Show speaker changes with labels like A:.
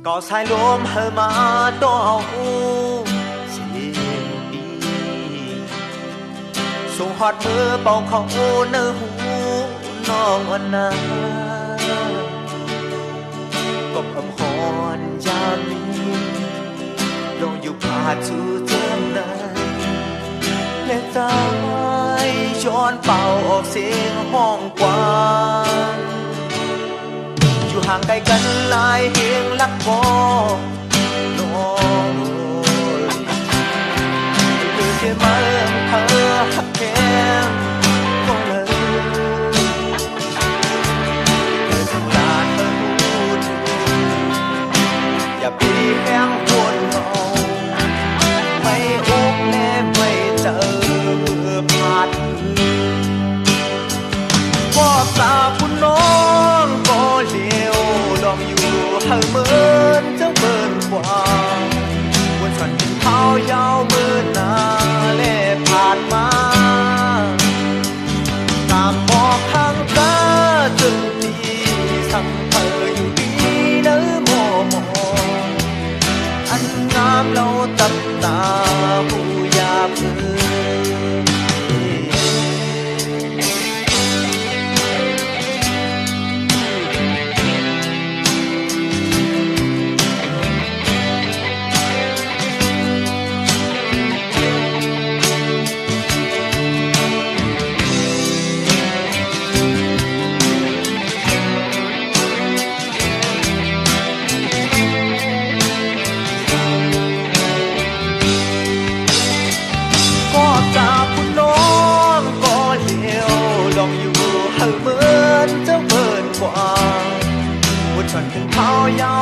A: ก็สายลมเฮามาต่อหูเสียงปีส่งฮอดมือเป่าเขาเนื้อหูน้องอันนาก็อำหอนยามนี้ลงอยู่ผาดสู่เจ้านั้นและตายย้อนเป่าออกเสียงห้องกว้างอยู่ห่างไกลกันหลายเฮียงลักบ่น้องหรือที่มาเรื่องเธอหักแก้มก็เลยเธอถึงลาเธอรู้ถึงอย่าปีแห้งปวดเมาไม่อกแน่ไม่เจอผาดก็สาคุณน้องก็เลี้ยวลองอยู่เฮาเหมือนเจ้าเบินกว่าบนสันเป็นเท้ายาวมือหนาเล่ผ่านมาตามบอกทางตาจนที่สั่งเธออยู่ดีเนื้อโมโมอันงามเราตับตาผู้ยาพื้นเหมือนเจ้าเบินกว่าบนฉันเป็นเท้ายาว